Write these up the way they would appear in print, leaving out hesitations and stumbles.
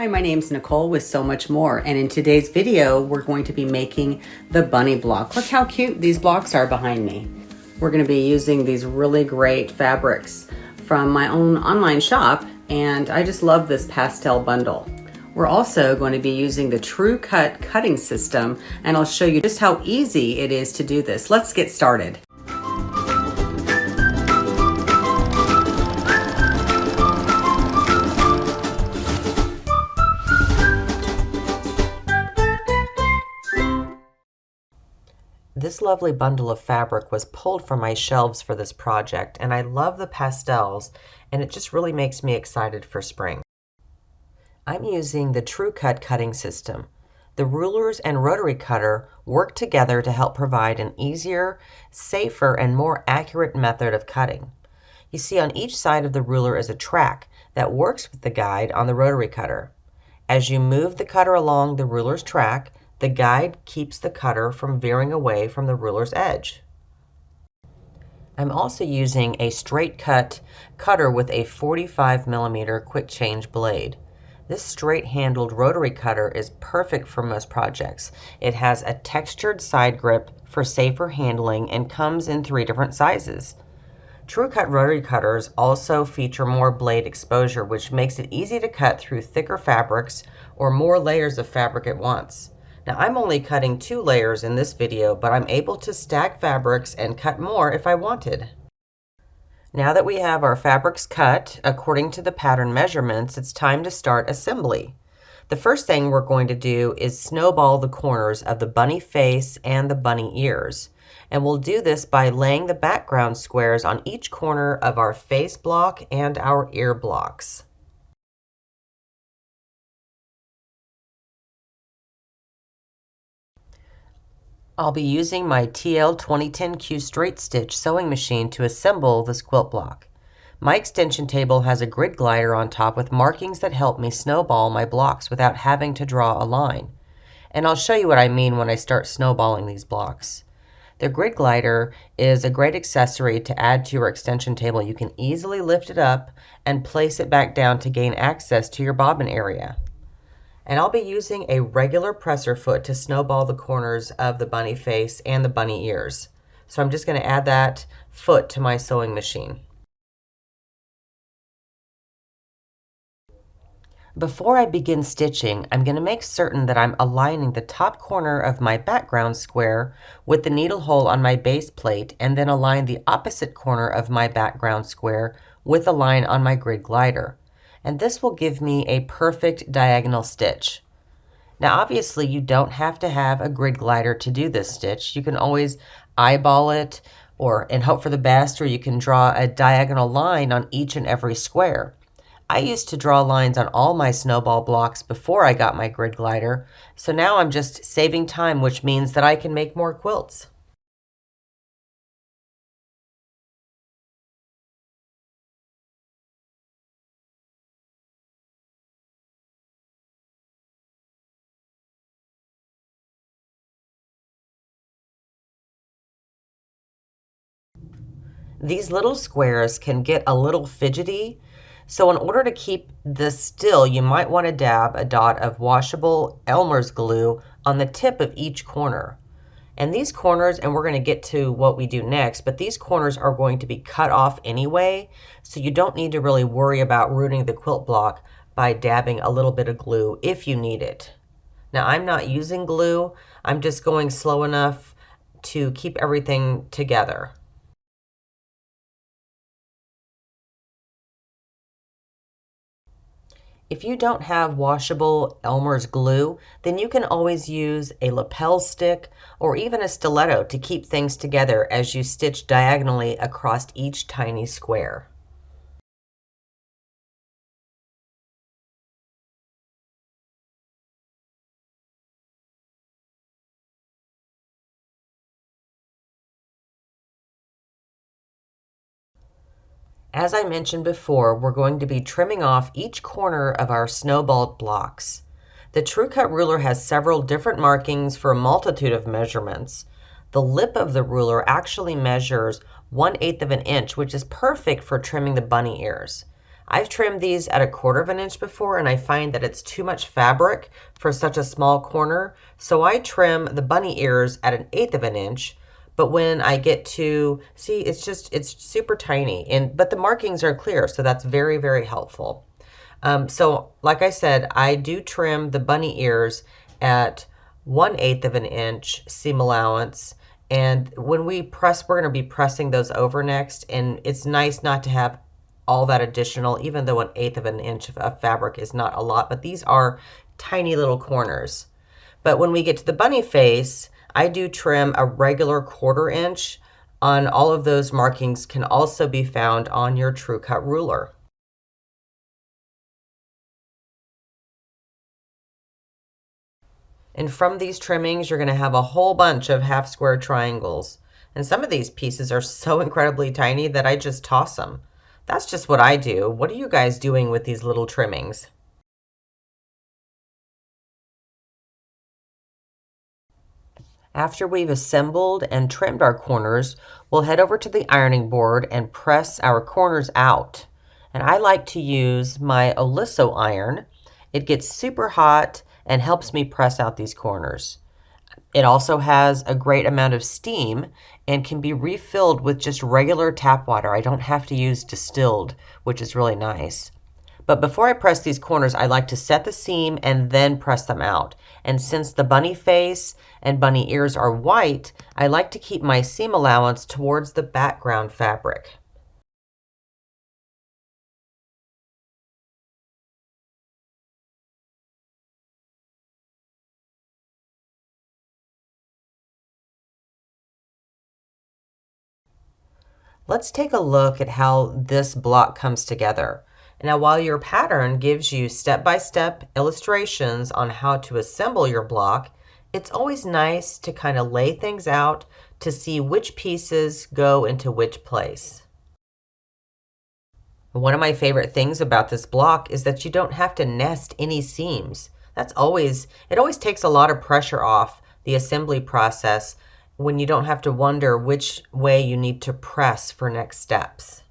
Hi, my name's Nicole with So Much More, and in today's video we're going to be making the bunny block. Look how cute these blocks are behind me. We're going to be using these really great fabrics from my own online shop, and I just love this pastel bundle. We're also going to be using the TrueCut cutting system, and I'll show you just how easy it is to do this. Let's get started. This lovely bundle of fabric was pulled from my shelves for this project, and I love the pastels, and it just really makes me excited for spring. I'm using the TrueCut cutting system. The rulers and rotary cutter work together to help provide an easier, safer, and more accurate method of cutting. You see, on each side of the ruler is a track that works with the guide on the rotary cutter. As you move the cutter along the ruler's track, the guide keeps the cutter from veering away from the ruler's edge. I'm also using a StraightCut cutter with a 45mm quick change blade. This straight-handled rotary cutter is perfect for most projects. It has a textured side grip for safer handling and comes in 3 different sizes. TrueCut rotary cutters also feature more blade exposure, which makes it easy to cut through thicker fabrics or more layers of fabric at once. Now, I'm only cutting 2 layers in this video, but I'm able to stack fabrics and cut more if I wanted. Now that we have our fabrics cut according to the pattern measurements, it's time to start assembly. The first thing we're going to do is snowball the corners of the bunny face and the bunny ears. And we'll do this by laying the background squares on each corner of our face block and our ear blocks. I'll be using my TL2010Q straight stitch sewing machine to assemble this quilt block. My extension table has a grid glider on top with markings that help me snowball my blocks without having to draw a line. And I'll show you what I mean when I start snowballing these blocks. The grid glider is a great accessory to add to your extension table. You can easily lift it up and place it back down to gain access to your bobbin area. And I'll be using a regular presser foot to snowball the corners of the bunny face and the bunny ears. So I'm just going to add that foot to my sewing machine. Before I begin stitching, I'm going to make certain that I'm aligning the top corner of my background square with the needle hole on my base plate, and then align the opposite corner of my background square with a line on my grid glider. And this will give me a perfect diagonal stitch. Now, obviously, you don't have to have a grid glider to do this stitch. You can always eyeball it and hope for the best, or you can draw a diagonal line on each and every square. I used to draw lines on all my snowball blocks before I got my grid glider, so now I'm just saving time, which means that I can make more quilts. These little squares can get a little fidgety, so in order to keep this still, you might want to dab a dot of washable Elmer's glue on the tip of each corner. And these corners, and we're going to get to what we do next, but these corners are going to be cut off anyway, so you don't need to really worry about ruining the quilt block by dabbing a little bit of glue if you need it. Now, I'm not using glue, I'm just going slow enough to keep everything together. If you don't have washable Elmer's glue, then you can always use a lapel stick or even a stiletto to keep things together as you stitch diagonally across each tiny square. As I mentioned before, we're going to be trimming off each corner of our snowballed blocks. The TrueCut ruler has several different markings for a multitude of measurements. The lip of the ruler actually measures 1/8 of an inch, which is perfect for trimming the bunny ears. I've trimmed these at 1/4 of an inch before, and I find that it's too much fabric for such a small corner. So I trim the bunny ears at 1/8 of an inch. But when I get to, see, it's super tiny, but the markings are clear, so that's very, very helpful. So like I said, I do trim the bunny ears at 1/8 of an inch seam allowance. And when we press, we're going to be pressing those over next. And it's nice not to have all that additional, even though 1/8 of an inch of fabric is not a lot, but these are tiny little corners. But when we get to the bunny face, I do trim a regular 1/4 inch. On all of those markings can also be found on your TrueCut ruler. And from these trimmings, you're going to have a whole bunch of half square triangles. And some of these pieces are so incredibly tiny that I just toss them. That's just what I do. What are you guys doing with these little trimmings? After we've assembled and trimmed our corners, we'll head over to the ironing board and press our corners out. And I like to use my Oliso iron. It gets super hot and helps me press out these corners. It also has a great amount of steam and can be refilled with just regular tap water. I don't have to use distilled, which is really nice. But before I press these corners, I like to set the seam and then press them out. And since the bunny face and bunny ears are white, I like to keep my seam allowance towards the background fabric. Let's take a look at how this block comes together. Now, while your pattern gives you step-by-step illustrations on how to assemble your block, it's always nice to kind of lay things out to see which pieces go into which place. One of my favorite things about this block is that you don't have to nest any seams. It always takes a lot of pressure off the assembly process when you don't have to wonder which way you need to press for next steps.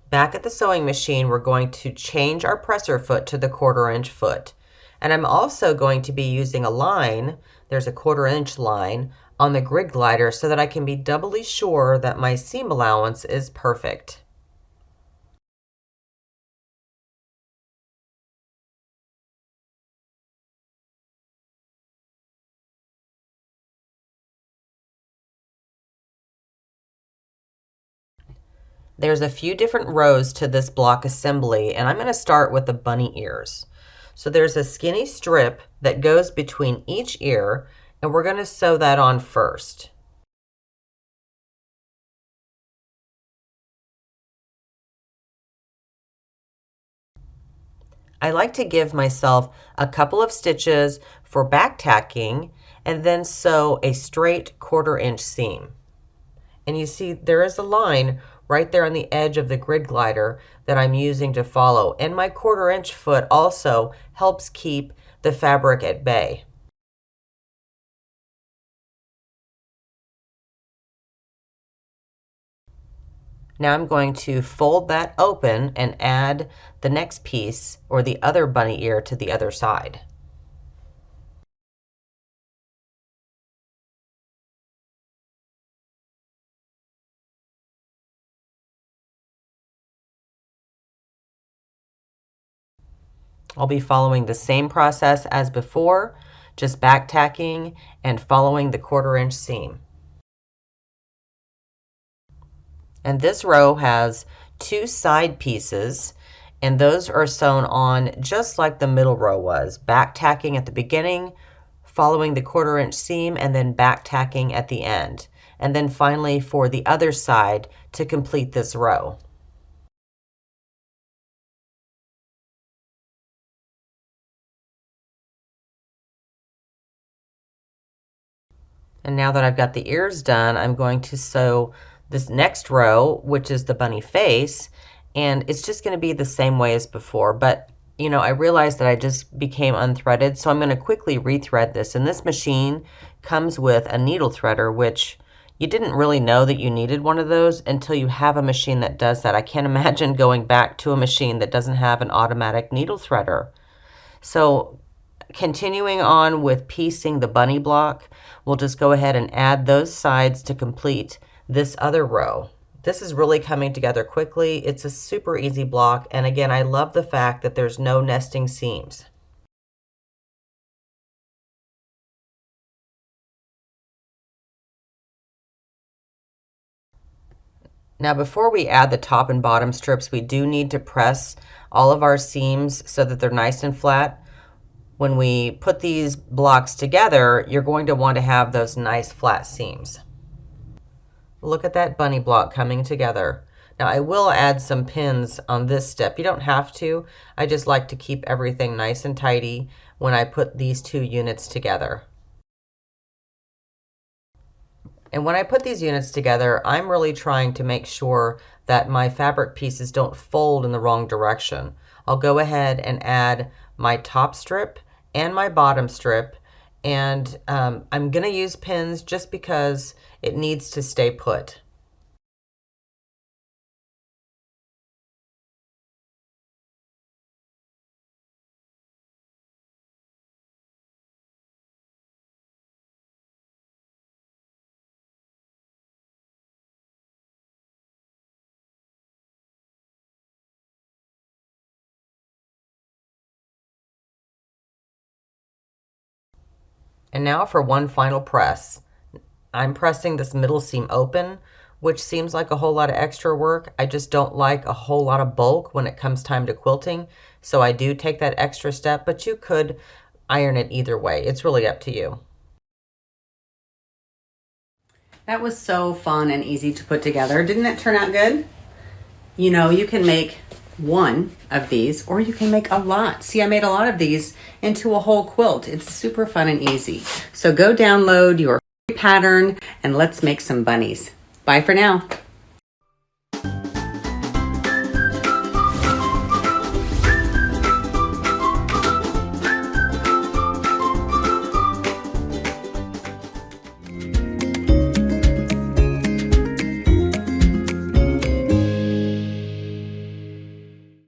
Back at the sewing machine, we're going to change our presser foot to the 1/4 inch foot. And I'm also going to be using a line, there's a 1/4 inch line, on the grid glider so that I can be doubly sure that my seam allowance is perfect. There's a few different rows to this block assembly, and I'm going to start with the bunny ears. So there's a skinny strip that goes between each ear, and we're going to sew that on first. I like to give myself a couple of stitches for back tacking and then sew a straight 1/4 inch seam. And you see there is a line right there on the edge of the grid glider that I'm using to follow. And my 1/4 inch foot also helps keep the fabric at bay. Now I'm going to fold that open and add the next piece or the other bunny ear to the other side. I'll be following the same process as before, just back tacking and following the 1/4 inch seam. And this row has 2 side pieces, and those are sewn on just like the middle row was, back tacking at the beginning, following the 1/4 inch seam, and then back tacking at the end. And then finally for the other side to complete this row. And now that I've got the ears done, I'm going to sew this next row, which is the bunny face, and it's just going to be the same way as before. But, you know, I realized that I just became unthreaded, so I'm going to quickly rethread this. And this machine comes with a needle threader, which You didn't really know that you needed one of those until you have a machine that does that. I can't imagine going back to a machine that doesn't have an automatic needle threader. So continuing on with piecing the bunny block, we'll just go ahead and add those sides to complete this other row. This is really coming together quickly. It's a super easy block, and again, I love the fact that there's no nesting seams. Now before we add the top and bottom strips, we do need to press all of our seams so that they're nice and flat. When we put these blocks together, you're going to want to have those nice flat seams. Look at that bunny block coming together. Now I will add some pins on this step. You don't have to. I just like to keep everything nice and tidy when I put these two units together. And when I put these units together, I'm really trying to make sure that my fabric pieces don't fold in the wrong direction. I'll go ahead and add my top strip and my bottom strip, and I'm going to use pins just because it needs to stay put. And now for one final press. I'm pressing this middle seam open, which seems like a whole lot of extra work. I just don't like a whole lot of bulk when it comes time to quilting. So I do take that extra step, but you could iron it either way. It's really up to you. That was so fun and easy to put together. Didn't it turn out good? You know, you can make one of these or you can make a lot. See, I made a lot of these into a whole quilt. It's super fun and easy. So go download your pattern and let's make some bunnies. Bye for now.